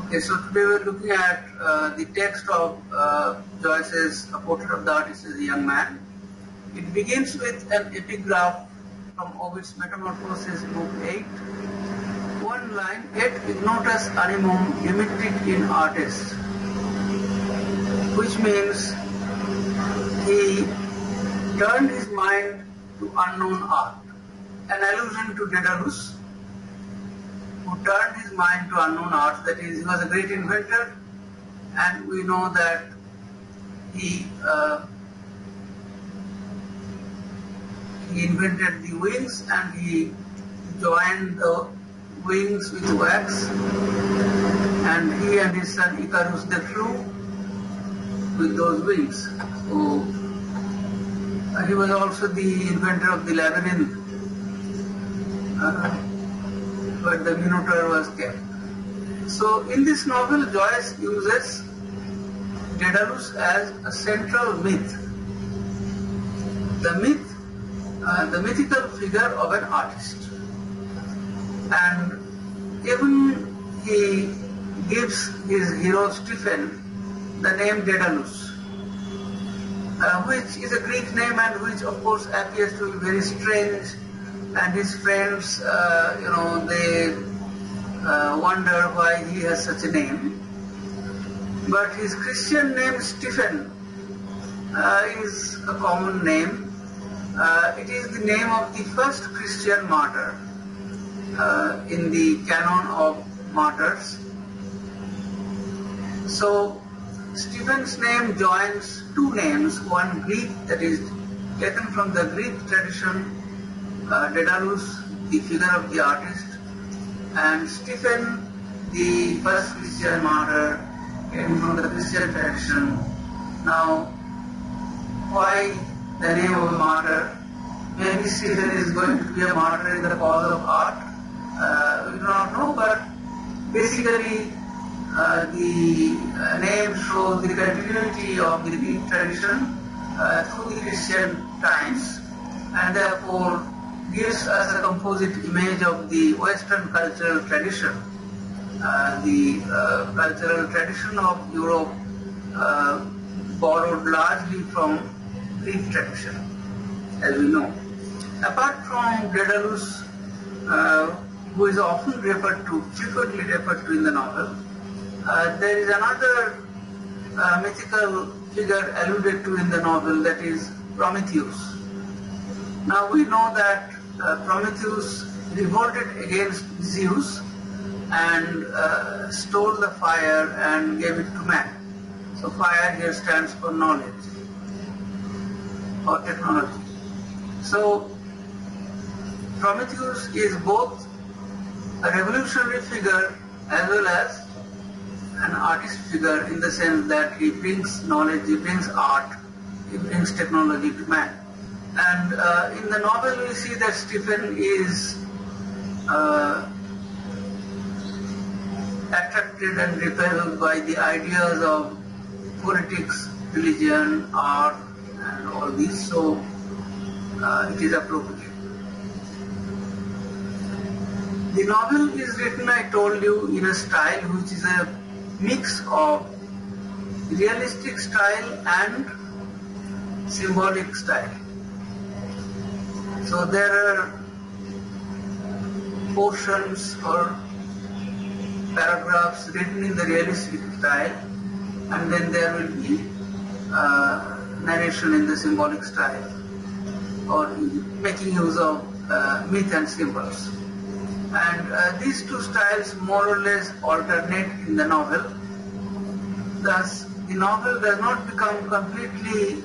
Okay, so today we're looking at the text of Joyce's A Portrait of the Artist as a Young Man. It begins with an epigraph from Ovid's Metamorphoses, Book 8. One line, et ignotus animum dimittit in artis, which means he turned his mind to unknown art. An allusion to Daedalus, who turned his mind to unknown arts. That is, he was a great inventor, and we know that he invented the wings, and he joined the wings with wax, and he and his son Icarus, they flew with those wings. So he was also the inventor of the labyrinth, but the Minotaur was kept. So in this novel, Joyce uses Daedalus as a central myth. The mythical figure of an artist. And even he gives his hero Stephen the name Daedalus, which is a Greek name and which of course appears to be very strange, and his friends, they wonder why he has such a name. But his Christian name Stephen is a common name. It is the name of the first Christian martyr in the canon of martyrs. So Stephen's name joins two names, one Greek, that is taken from the Greek tradition, Daedalus, the figure of the artist, and Stephen, the first Christian martyr, came from the Christian tradition. Now, why the name of a martyr? Maybe Stephen is going to be a martyr in the cause of art. We do not know, but basically the name shows the continuity of the Greek tradition through the Christian times, and therefore gives us a composite image of the Western cultural tradition. The cultural tradition of Europe borrowed largely from Greek tradition, as we know. Apart from Daedalus, who is often frequently referred to in the novel, there is another mythical figure alluded to in the novel, that is Prometheus. Now we know that Prometheus revolted against Zeus and stole the fire and gave it to man. So fire here stands for knowledge or technology. So Prometheus is both a revolutionary figure as well as an artist figure, in the sense that he brings knowledge, he brings art, he brings technology to man. And in the novel we see that Stephen is attracted and repelled by the ideas of politics, religion, art, and all these, so it is appropriate. The novel is written, I told you, in a style which is a mix of realistic style and symbolic style. So there are portions or paragraphs written in the realistic style, and then there will be narration in the symbolic style, or making use of myth and symbols. And these two styles more or less alternate in the novel. Thus, the novel does not become completely,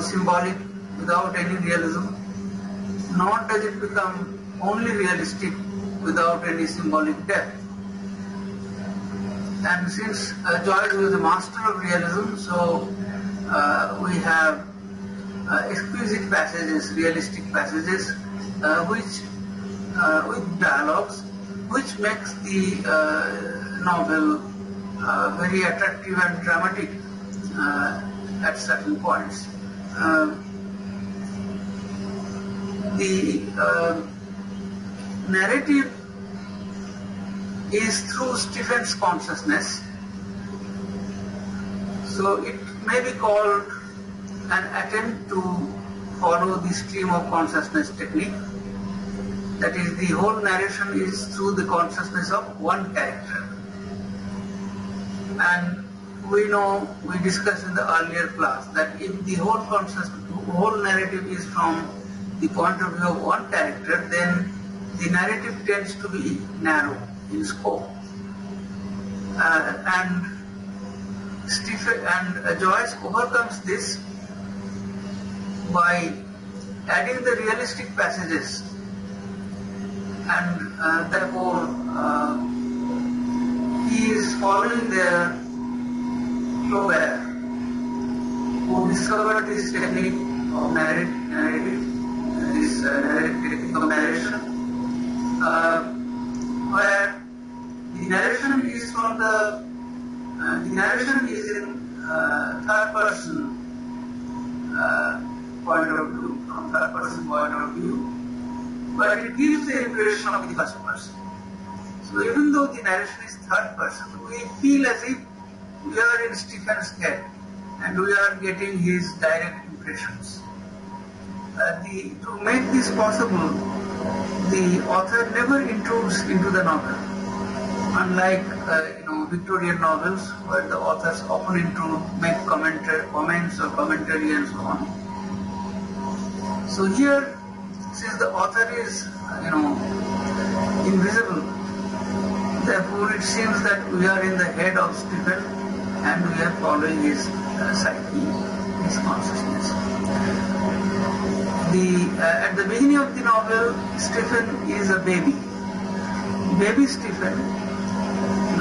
symbolic without any realism, nor does it become only realistic without any symbolic depth. And since Joyce was a master of realism, so we have exquisite passages, realistic passages, with dialogues, which makes the novel very attractive and dramatic at certain points. The narrative is through Stephen's consciousness. So it may be called an attempt to follow the stream of consciousness technique. That is, the whole narration is through the consciousness of one character. And we know, we discussed in the earlier class, that if the whole narrative is from the point of view of one character, then the narrative tends to be narrow in scope. And Joyce overcomes this by adding the realistic passages, and therefore he is following their Flaubert, who discovered this technique of narrative, this technique of narration, where the narration is from the narration is in third person point of view, from third person point of view, but it gives the impression of the first person. So even though the narration is third person, we feel as if we are in Stephen's head and we are getting his direct impressions. To make this possible, the author never intrudes into the novel. Unlike Victorian novels, where the authors often intrude, make comments or commentary and so on. So here, since the author is invisible, therefore it seems that we are in the head of Stephen and we are following his psyche, his consciousness. At the beginning of the novel, Stephen is a baby. Baby Stephen,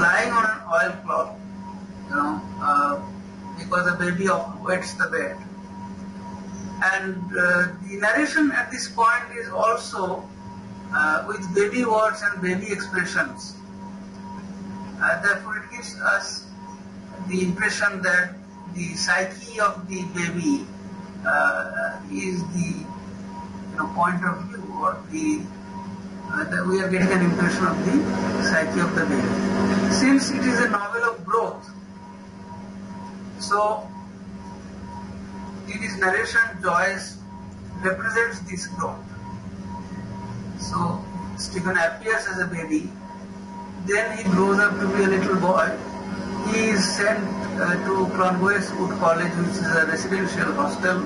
lying on an oilcloth, because the baby often wets the bed. And the narration at this point is also with baby words and baby expressions. Therefore, it gives us the impression that the psyche of the baby is the point of view, or that we are getting an impression of the psyche of the baby. Since it is a novel of growth, so in his narration, Joyce represents this growth. So Stephen appears as a baby, then he grows up to be a little boy. He is sent to Postgraduates College, which is a residential hostel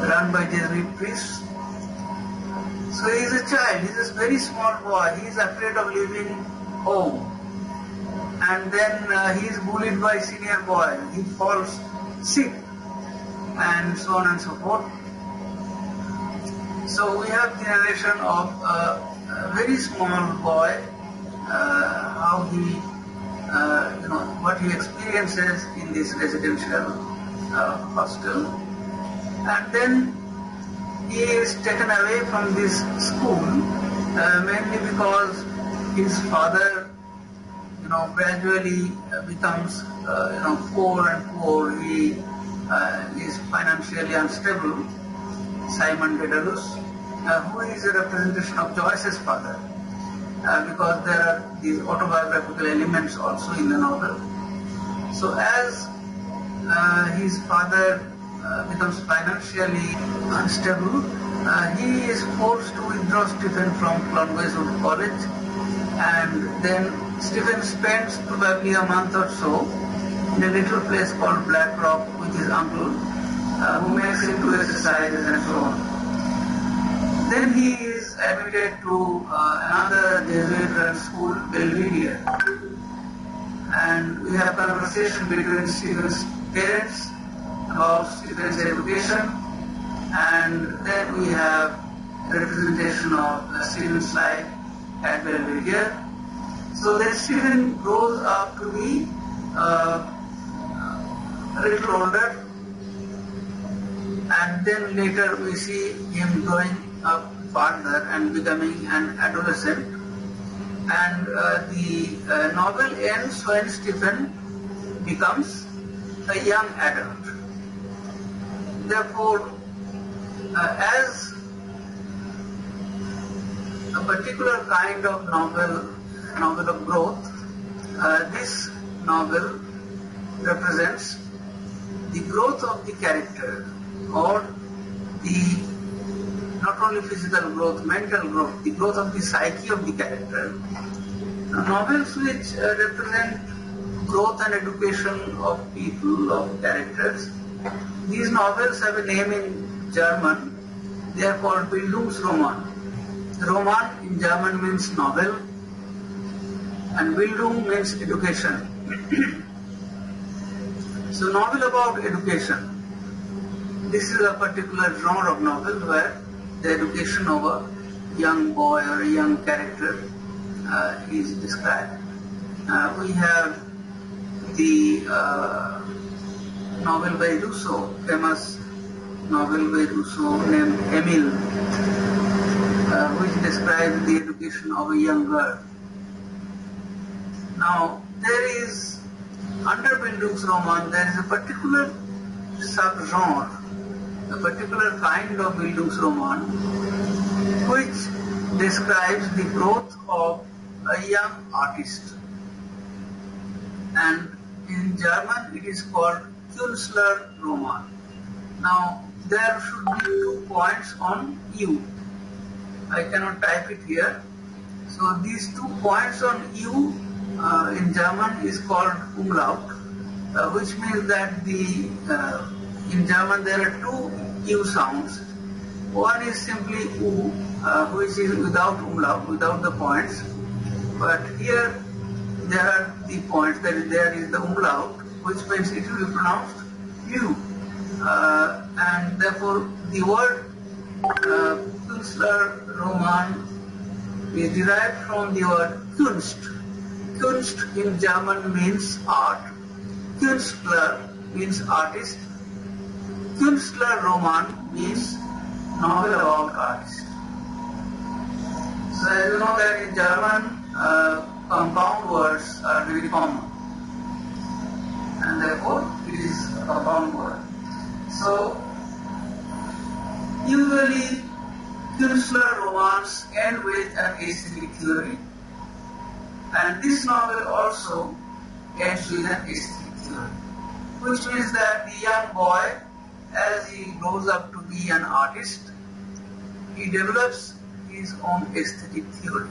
run by Jesuit priests. So he is a child, he is a very small boy, he is afraid of leaving home. And then he is bullied by senior boy, he falls sick, and so on and so forth. So we have the narration of a very small boy, how he, what he experiences in this residential hostel. And then he is taken away from this school, mainly because his father, gradually becomes, poor and poor. He is financially unstable. Simon Dedalus, who is a representation of Joyce's father, because there are these autobiographical elements also in the novel. So as his father becomes financially unstable, he is forced to withdraw Stephen from Postgraduates College, and then Stephen spends probably a month or so in a little place called Black Rock with his uncle, who makes him do exercises and so on. Then he is admitted to another Jesuit school, Belvedere, and we have conversation between Stephen's parents about Stephen's education, and then we have a representation of Stephen's life at Belvedere. So then Stephen grows up to be a little older, and then later we see him growing up further and becoming an adolescent. And the novel ends when Stephen becomes a young adult. Therefore, as a particular kind of novel novel of growth. This novel represents the growth of the character, or the not only physical growth, mental growth, the growth of the psyche of the character. Novels which represent growth and education of people, of characters. These novels have a name in German. They are called Bildungsroman. Roman in German means novel, and Bildung means education. So novel about education. This is a particular genre of novel where the education of a young boy or a young character is described. We have the novel by Rousseau, famous novel by Rousseau named Emile, which describes the education of a young girl. Now, there is, under Bildungsroman, there is a particular subgenre, a particular kind of Bildungsroman, which describes the growth of a young artist. And in German, it is called Künstlerroman. Now, there should be 2 points on U. I cannot type it here. So, these 2 points on U in German is called umlaut, which means that in German there are 2 U sounds. One is simply U, which is without umlaut, without the points. But here there are the points, that is, there is the umlaut, which means it will be pronounced U. And therefore the word Künstlerroman is derived from the word Kunst. Kunst in German means art. Künstler means artist. Künstlerroman means novel about artist. So as you know that in German, compound words are very common, and therefore it is a compound word. So usually Künstlerromans end with an aesthetic theory, and this novel also ends with an aesthetic theory, which means that the young boy, as he grows up to be an artist, he develops his own aesthetic theory.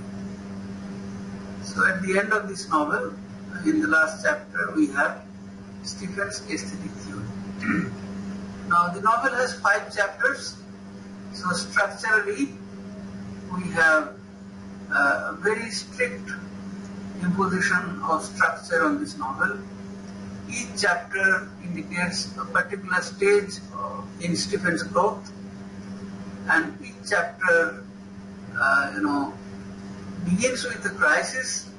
So at the end of this novel, in the last chapter, we have Stephen's aesthetic theory. Now the novel has 5 chapters, so structurally we have a very strict imposition of structure on this novel. Each chapter indicates a particular stage in Stephen's growth, and each chapter begins with a crisis,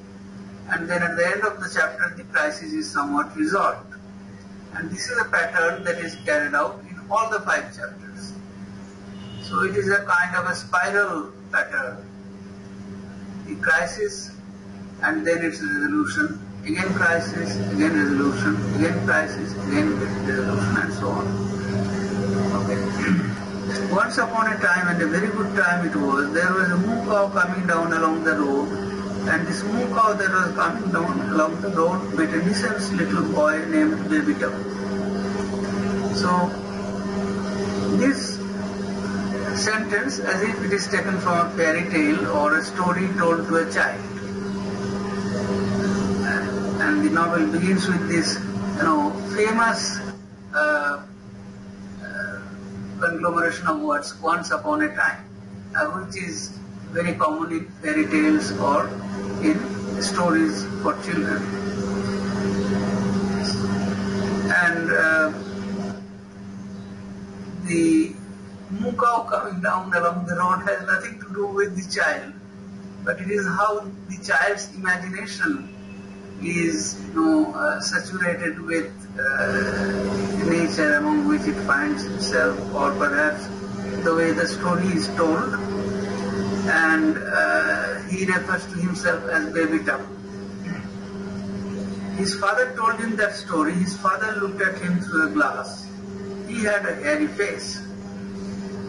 and then at the end of the chapter the crisis is somewhat resolved. And this is a pattern that is carried out in all the 5 chapters. So it is a kind of a spiral pattern. The crisis, and then its resolution, again crisis, again resolution, again crisis, again resolution, and so on. Okay. Once upon a time, and a very good time it was, there was a moo cow coming down along the road, and this moo cow that was coming down along the road met a innocent little boy named Baby Duck. So this sentence, as if it is taken from a fairy tale or a story told to a child, and the novel begins with this, famous conglomeration of words, once upon a time, which is very common in fairy tales or in stories for children. And the moo cow coming down along the road has nothing to do with the child, but it is how the child's imagination is saturated with nature among which it finds itself, or perhaps the way the story is told, and he refers to himself as Baby Duck. His father told him that story. His father looked at him through a glass. He had a hairy face.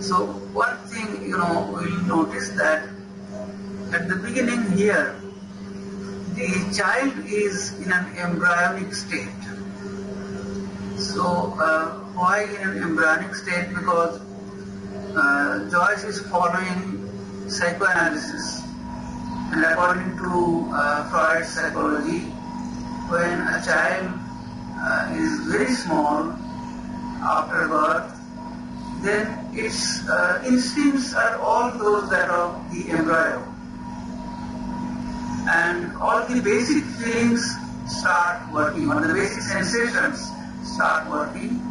So one thing we'll notice that at the beginning here the child is in an embryonic state. So why in an embryonic state? Because Joyce is following psychoanalysis, and according to Freud's psychology, when a child is very small after birth, then its instincts are all those that of the embryo, and all the basic feelings start working, or the basic sensations start working.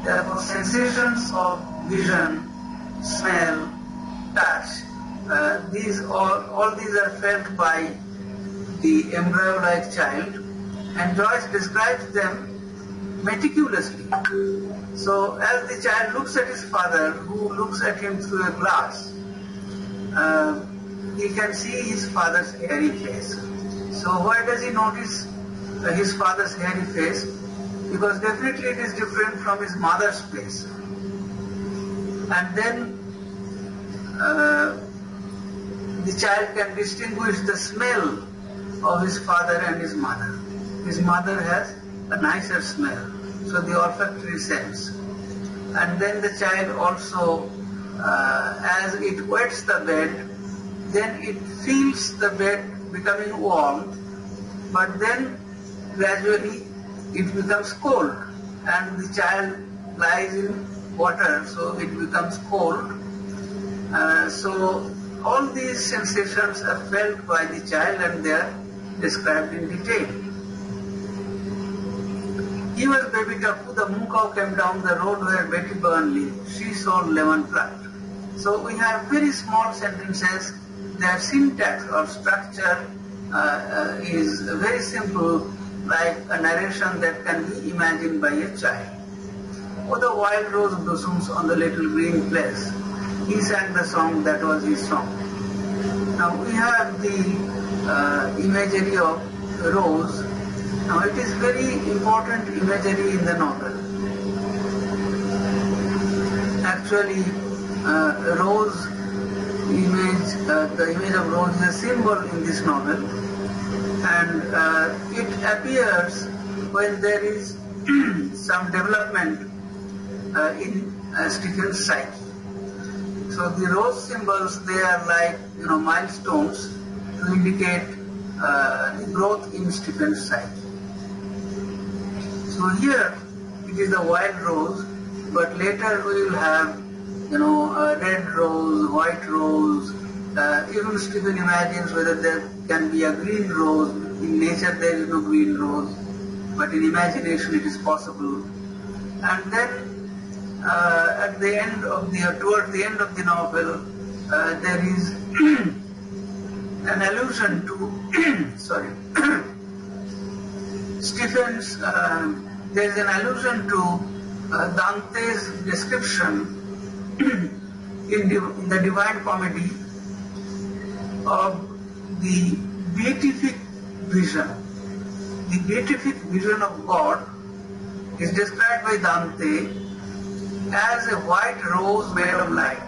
Therefore, sensations of vision, smell, touch, all these are felt by the embryo-like child, and Joyce describes them meticulously. So as the child looks at his father, who looks at him through a glass, he can see his father's hairy face. So why does he notice his father's hairy face? Because definitely it is different from his mother's face. And then the child can distinguish the smell of his father and his mother. His mother has a nicer smell, so the olfactory sense. And then the child also, as it wets the bed, then it feels the bed becoming warm, but then gradually it becomes cold, and the child lies in water, so it becomes cold. So all these sensations are felt by the child, and they are described in detail. He was baby Tapu, the moon cow came down the road where Betty Byrne lived. She sold lemon plucked. So we have very small sentences. Their syntax or structure is very simple, like a narration that can be imagined by a child. Oh, the wild rose blossoms on the little green place. He sang the song, that was his song. Now we have the imagery of the rose. Now it is very important imagery in the novel. Actually, rose image, the image of rose is a symbol in this novel, and it appears when there is some development in Stephen's psyche. So the rose symbols, they are like milestones to indicate the growth in Stephen's psyche. So here it is the wild rose, but later we will have a red rose, white rose. Even Stephen imagines whether there can be a green rose. In nature there is no green rose, but in imagination it is possible. And then at the end of towards the end of the novel, there is an allusion to Stephen's. There is an allusion to Dante's description in the Divine Comedy of the beatific vision. The beatific vision of God is described by Dante as a white rose made of light.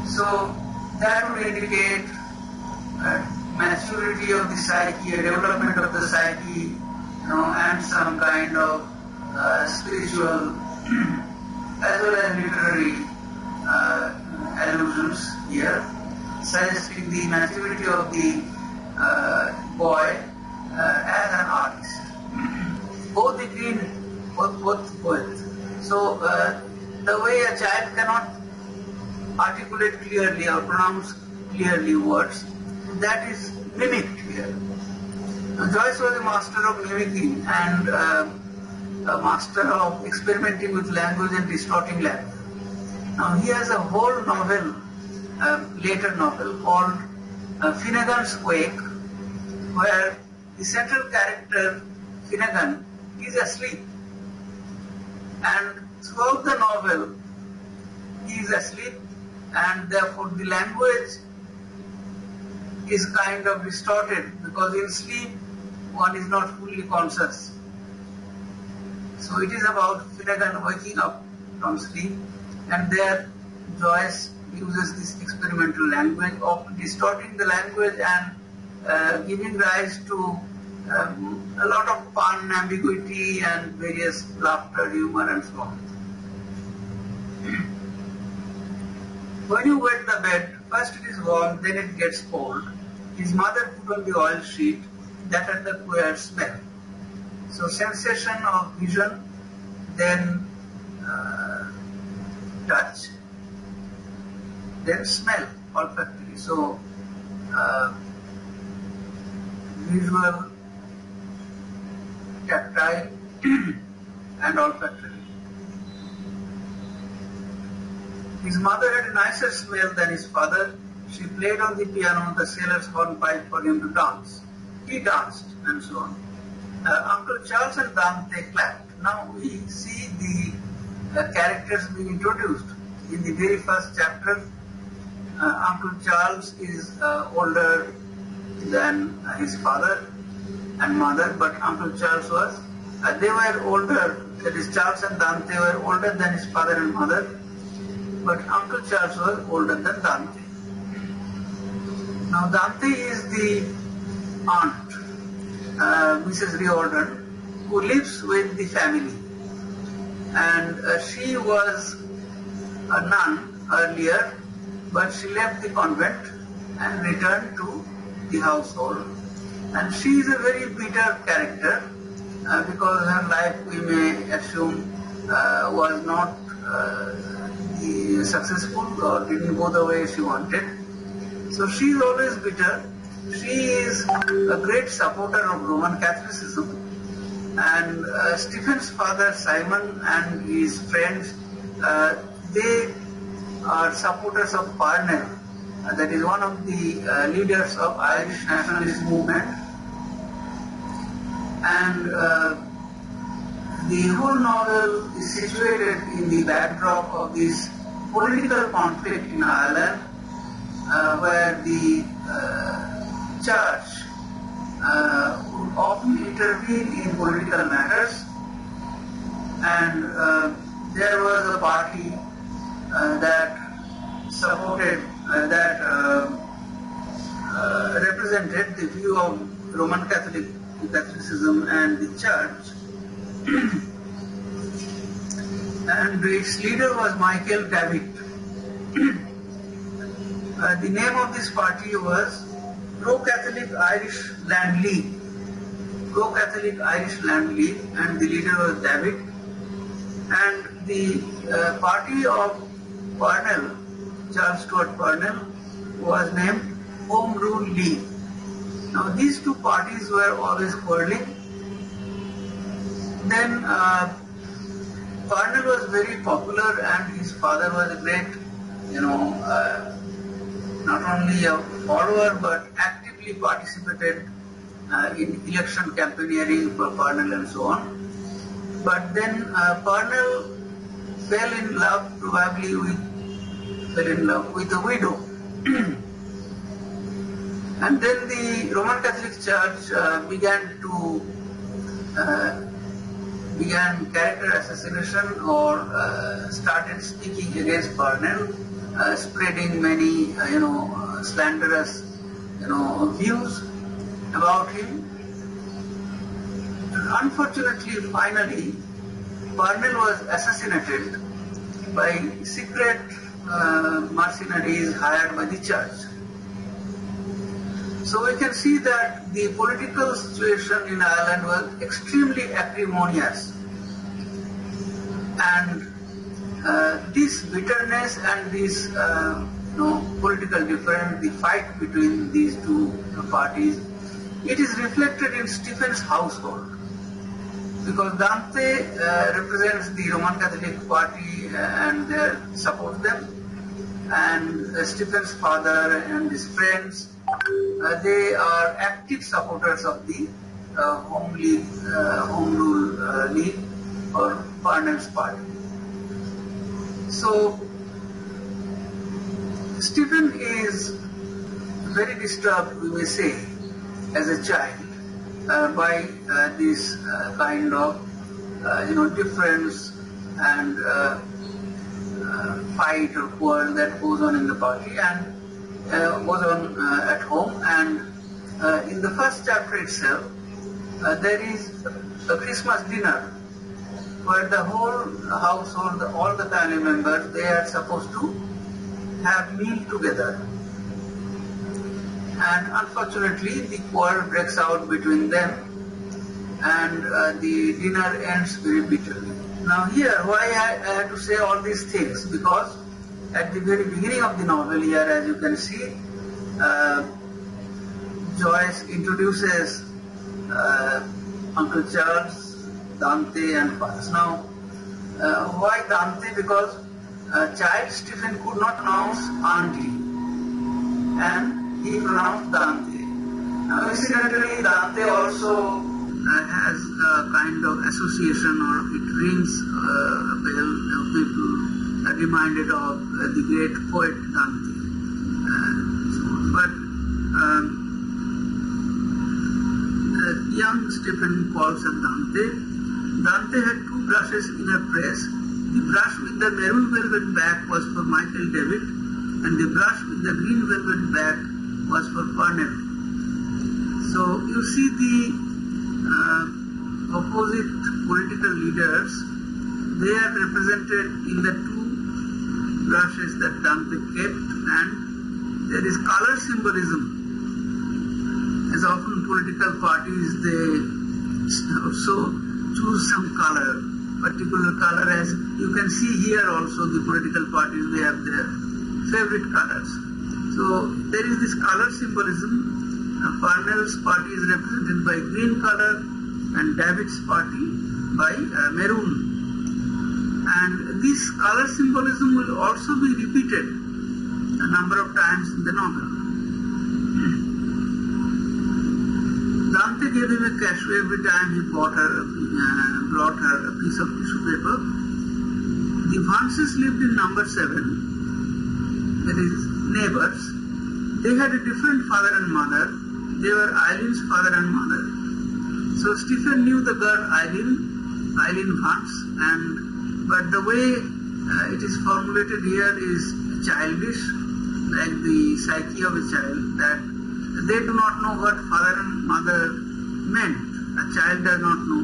So that would indicate maturity of the psyche, a development of the psyche, and some kind of spiritual as well as literary allusions here, suggesting the maturity of the boy as an artist. Both both. So the way a child cannot articulate clearly or pronounce clearly words, that is mimicked here. Joyce was a master of mimicking and a master of experimenting with language and distorting language. Now he has a whole novel, later novel called Finnegan's Wake, where the central character Finnegan is asleep, and throughout the novel he is asleep, and therefore the language is kind of distorted, because in sleep one is not fully conscious. So it is about Finnegan waking up from sleep, and there Joyce uses this experimental language of distorting the language and giving rise to a lot of pun, ambiguity, and various laughter, humor, and so on. When you wet the bed, first it is warm, then it gets cold. His mother put on the oil sheet, that had the queer smell. So sensation of vision, then touch, then smell, olfactory. So visual, tactile, and olfactory. His mother had a nicer smell than his father. She played on the piano the sailor's hornpipe for him to dance. He danced, and so on. Uncle Charles and Dante clapped. Now we see the characters being introduced. In the very first chapter, Uncle Charles is older than his father and mother, but Uncle Charles was, they were older, that is Charles and Dante were older than his father and mother, but Uncle Charles was older than Dante. Now Dante is the aunt, Mrs. Riordan, who lives with the family, and she was a nun earlier, but she left the convent and returned to the household. And she is a very bitter character because her life, we may assume, was not successful or didn't go the way she wanted. So she is always bitter. She is a great supporter of Roman Catholicism. And Stephen's father, Simon, and his friends, they are supporters of Parnell. That is one of the leaders of Irish nationalist movement. And the whole novel is situated in the backdrop of this political conflict in Ireland, where the church would often intervene in political matters, and there was a party that supported, that represented the view of Roman Catholicism and the church. And its leader was Michael Davitt. The name of this party was Pro-Catholic Irish Land League. Pro-Catholic Irish Land League, and the leader was Davitt. And the party of Parnell, Charles Stuart Parnell, was named Home Rule League. Now these two parties were always quarreling. Then Parnell was very popular, and his father was a great, not only a follower but actively participated in election campaigning for Parnell and so on. But then Parnell fell in love with a widow. And then the Roman Catholic Church began character assassination, or started speaking against Parnell, spreading many slanderous views about him. And unfortunately, finally, Parnell was assassinated by secret mercenaries hired by the church. So we can see that the political situation in Ireland was extremely acrimonious, and this bitterness and this political difference, the fight between these two parties, it is reflected in Stephen's household, because Dante represents the Roman Catholic Party and supports them, and Stephen's father and his friends, they are active supporters of the Home Rule League or Parnell's party. So Stephen is very disturbed, we may say, as a child by this kind of difference and fight or quarrel that goes on in the party and goes on at home. And in the first chapter itself, there is a Christmas dinner where the whole household, all the family members, they are supposed to have meal together. And unfortunately, the quarrel breaks out between them, and the dinner ends very bitterly. Now here, why I had to say all these things? Because at the very beginning of the novel here, as you can see, Joyce introduces Uncle Charles, Dante and Paz. Now, why Dante? Because child Stephen could not pronounce auntie, and he pronounced Dante. Now, incidentally, Dante also has a kind of association, or it rings a bell. People are reminded of the great poet Dante. But young Stephen calls him Dante. Dante had two brushes in a press. The brush with the maroon velvet back was for Michael David, and the brush with the green velvet back was for Parnell. So you see the opposite political leaders, they are represented in the two brushes that Dante kept, and there is color symbolism. As often political parties, they also choose some color, particular color. As you can see here also, the political parties, they have their favorite colors. So there is this color symbolism. Parnell's party is represented by green color and David's party by maroon. And this color symbolism will also be repeated a number of times in the novel. Dante gave him a cachou every time he brought her a piece of tissue paper. The Vances lived in number 7, that is neighbors. They had a different father and mother. They were Eileen's father and mother. So Stephen knew the girl Eileen Vance, but the way it is formulated here is childish, like the psyche of a child, that they do not know what father and mother meant. A child does not know.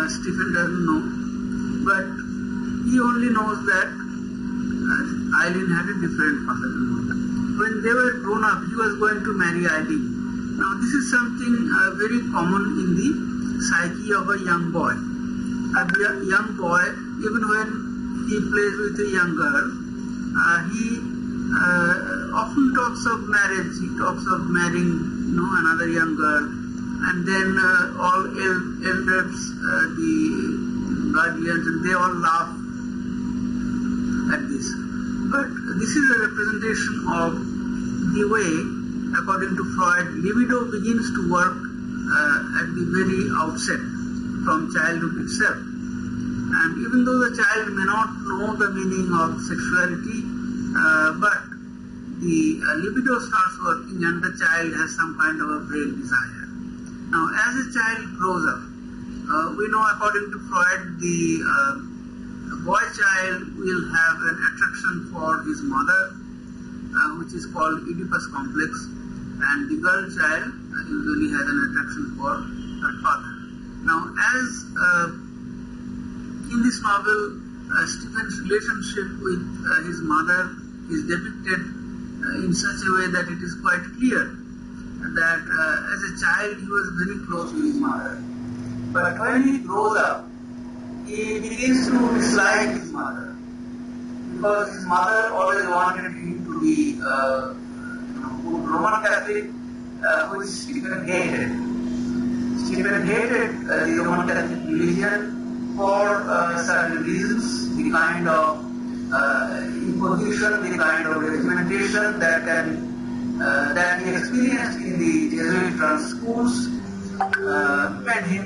Stephen doesn't know. But he only knows that Eileen had a different father and mother. When they were grown up, he was going to marry Eileen. Now this is something very common in the psyche of a young boy. A young boy, even when he plays with a young girl, he often talks of marriage. He talks of marrying, another young girl, and then all elders, the guardians, and they all laugh at this. But this is a representation of the way, according to Freud, libido begins to work at the very outset, from childhood itself. And even though the child may not know the meaning of sexuality, but the libido starts working and the child has some kind of a brain desire. Now, as a child grows up, we know according to Freud, the boy child will have an attraction for his mother, which is called Oedipus complex, and the girl child usually has an attraction for her father. Now, as in this novel, Stephen's relationship with his mother is depicted in such a way that it is quite clear that as a child he was very close to his mother. But when he grows up, he begins to dislike his mother, because his mother always wanted him to be Roman Catholic, which Stephen hated. Stephen hated the Roman Catholic religion for certain reasons, the kind of imposition, the kind of regimentation that he experienced in the Jesuit schools made him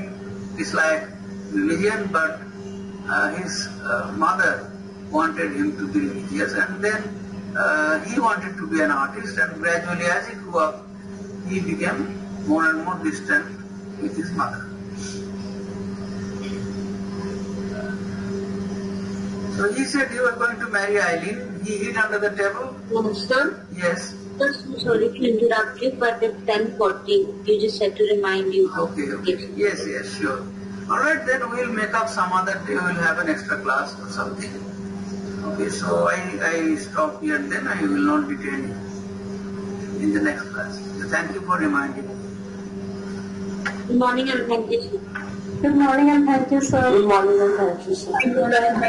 dislike religion, but his mother wanted him to be religious, and then he wanted to be an artist, and gradually as he grew up, he became more and more distant with his mother. So he said you are going to marry Eileen. He hid under the table. No, sir. Yes. Sir, so sorry to interrupt you, but at 10:40, you just said to remind you. Okay. Yes, sure. Alright, then we'll make up some other day. We'll have an extra class or something. Okay, so I stop here then. I will not detain you in the next class. So thank you for reminding me. Good morning and thank you, sir. Good morning and thank you, sir. Good morning and thank you, sir. Good morning.